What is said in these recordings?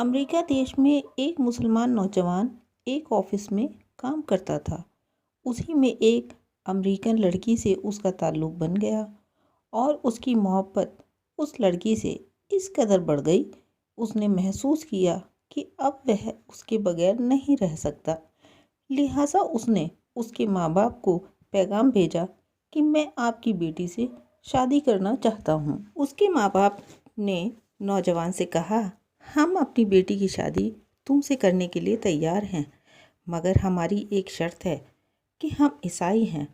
America देश में एक मुसलमान नौजवान एक ऑफिस में काम करता था। उसी में एक अमेरिकन लड़की से उसका ताल्लुक़ बन गया और उसकी मोहब्बत उस लड़की से इस कदर बढ़ गई, उसने महसूस किया कि अब वह उसके बगैर नहीं रह सकता। लिहाजा उसने उसके माँ बाप को पैगाम भेजा कि मैं आपकी बेटी से शादी करना चाहता हूँ। उसके माँ बाप ने नौजवान से कहा, हम अपनी बेटी की शादी तुमसे करने के लिए तैयार हैं, मगर हमारी एक शर्त है कि हम ईसाई हैं।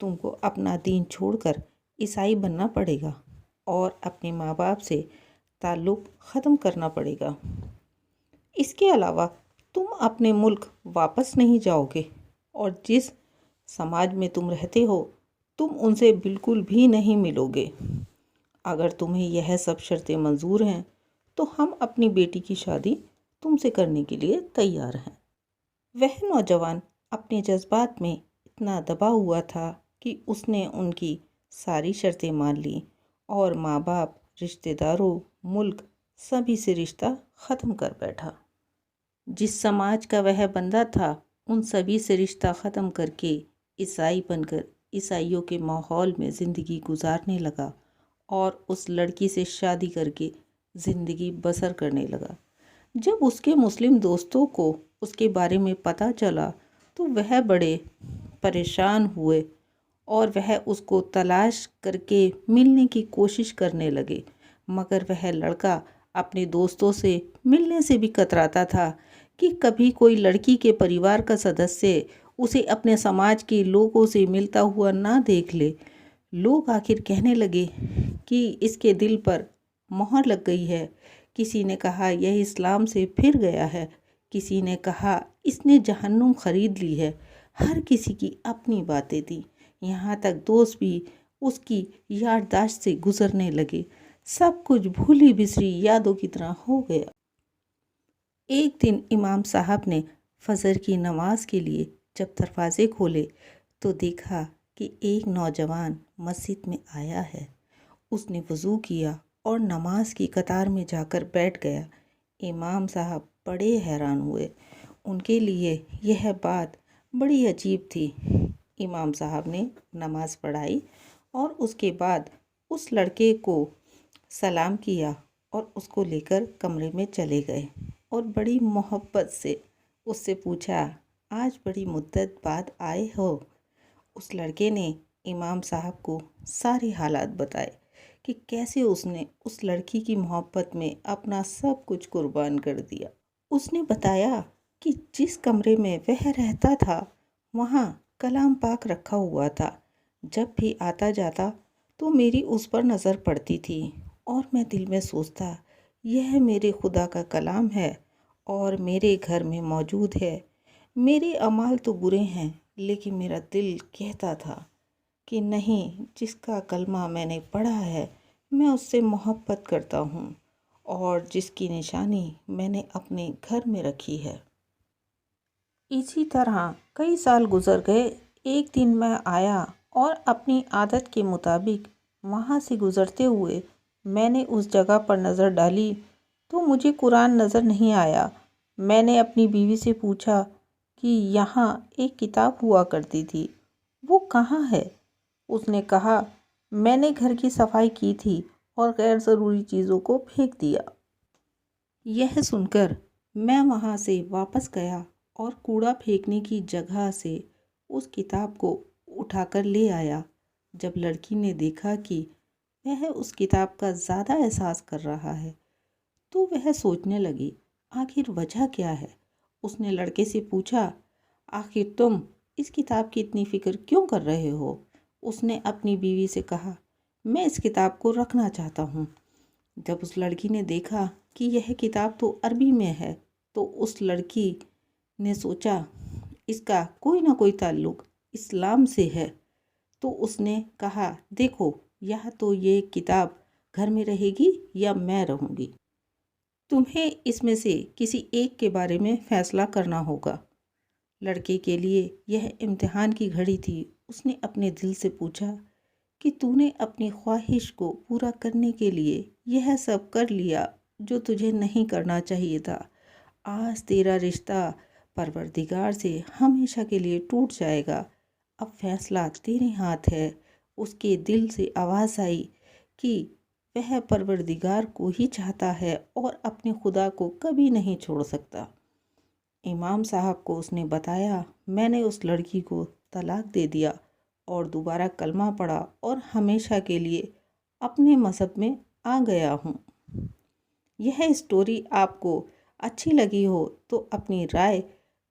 तुमको अपना दीन छोड़कर ईसाई बनना पड़ेगा और अपने माँ बाप से ताल्लुक़ ख़त्म करना पड़ेगा। इसके अलावा तुम अपने मुल्क वापस नहीं जाओगे और जिस समाज में तुम रहते हो तुम उनसे बिल्कुल भी नहीं मिलोगे। अगर तुम्हें यह सब शर्तें मंजूर हैं तो हम अपनी बेटी की शादी तुमसे करने के लिए तैयार हैं। वह नौजवान अपने जज्बात में इतना दबा हुआ था कि उसने उनकी सारी शर्तें मान ली और माँ बाप, रिश्तेदारों, मुल्क सभी से रिश्ता ख़त्म कर बैठा। जिस समाज का वह बंदा था उन सभी से रिश्ता ख़त्म करके ईसाई बनकर ईसाइयों के माहौल में ज़िंदगी गुजारने लगा और उस लड़की से शादी करके ज़िंदगी बसर करने लगा। जब उसके मुस्लिम दोस्तों को उसके बारे में पता चला तो वह बड़े परेशान हुए और वह उसको तलाश करके मिलने की कोशिश करने लगे, मगर वह लड़का अपने दोस्तों से मिलने से भी कतराता था कि कभी कोई लड़की के परिवार का सदस्य उसे अपने समाज के लोगों से मिलता हुआ ना देख ले। लोग आखिर कहने लगे कि इसके दिल पर मोहर लग गई है। किसी ने कहा यह इस्लाम से फिर गया है, किसी ने कहा इसने जहन्नुम खरीद ली है। हर किसी की अपनी बातें थी। यहाँ तक दोस्त भी उसकी याददाश्त से गुजरने लगे। सब कुछ भूली बिसरी यादों की तरह हो गया। एक दिन इमाम साहब ने फजर की नमाज के लिए जब दरवाजे खोले तो देखा कि एक नौजवान मस्जिद में आया है। उसने वज़ू किया और नमाज की कतार में जाकर बैठ गया। इमाम साहब बड़े हैरान हुए। उनके लिए यह बात बड़ी अजीब थी। इमाम साहब ने नमाज पढ़ाई और उसके बाद उस लड़के को सलाम किया और उसको लेकर कमरे में चले गए और बड़ी मोहब्बत से उससे पूछा, आज बड़ी मुद्दत बाद आए हो। उस लड़के ने इमाम साहब को सारे हालात बताए कि कैसे उसने उस लड़की की मोहब्बत में अपना सब कुछ कुर्बान कर दिया। उसने बताया कि जिस कमरे में वह रहता था वहाँ कलाम पाक रखा हुआ था। जब भी आता जाता तो मेरी उस पर नज़र पड़ती थी और मैं दिल में सोचता, यह मेरे खुदा का कलाम है और मेरे घर में मौजूद है। मेरे अमाल तो बुरे हैं लेकिन मेरा दिल कहता था कि नहीं, जिसका कलमा मैंने पढ़ा है मैं उससे मोहब्बत करता हूँ और जिसकी निशानी मैंने अपने घर में रखी है। इसी तरह कई साल गुजर गए। एक दिन मैं आया और अपनी आदत के मुताबिक वहाँ से गुज़रते हुए मैंने उस जगह पर नज़र डाली तो मुझे कुरान नज़र नहीं आया। मैंने अपनी बीवी से पूछा कि यहाँ एक किताब हुआ करती थी, वो कहाँ है? उसने कहा, मैंने घर की सफाई की थी और गैर ज़रूरी चीज़ों को फेंक दिया। यह सुनकर मैं वहाँ से वापस गया और कूड़ा फेंकने की जगह से उस किताब को उठाकर ले आया। जब लड़की ने देखा कि वह उस किताब का ज़्यादा एहसास कर रहा है तो वह सोचने लगी, आखिर वजह क्या है। उसने लड़के से पूछा, आखिर तुम इस किताब की इतनी फ़िक्र क्यों कर रहे हो? उसने अपनी बीवी से कहा, मैं इस किताब को रखना चाहता हूँ। जब उस लड़की ने देखा कि यह किताब तो अरबी में है तो उस लड़की ने सोचा इसका कोई ना कोई ताल्लुक़ इस्लाम से है। तो उसने कहा, देखो या तो ये किताब घर में रहेगी या मैं रहूँगी। तुम्हें इसमें से किसी एक के बारे में फ़ैसला करना होगा। लड़के के लिए यह इम्तिहान की घड़ी थी। उसने अपने दिल से पूछा कि तूने अपनी ख्वाहिश को पूरा करने के लिए यह सब कर लिया जो तुझे नहीं करना चाहिए था। आज तेरा रिश्ता परवरदिगार से हमेशा के लिए टूट जाएगा। अब फैसला तेरे हाथ है। उसके दिल से आवाज़ आई कि वह परवरदिगार को ही चाहता है और अपने खुदा को कभी नहीं छोड़ सकता। इमाम साहब को उसने बताया, मैंने उस लड़की को तलाक दे दिया और दोबारा कलमा पढ़ा और हमेशा के लिए अपने मज़हब में आ गया हूँ। यह स्टोरी आपको अच्छी लगी हो तो अपनी राय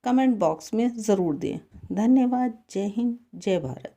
कमेंट बॉक्स में ज़रूर दें। धन्यवाद। जय हिंद, जय भारत।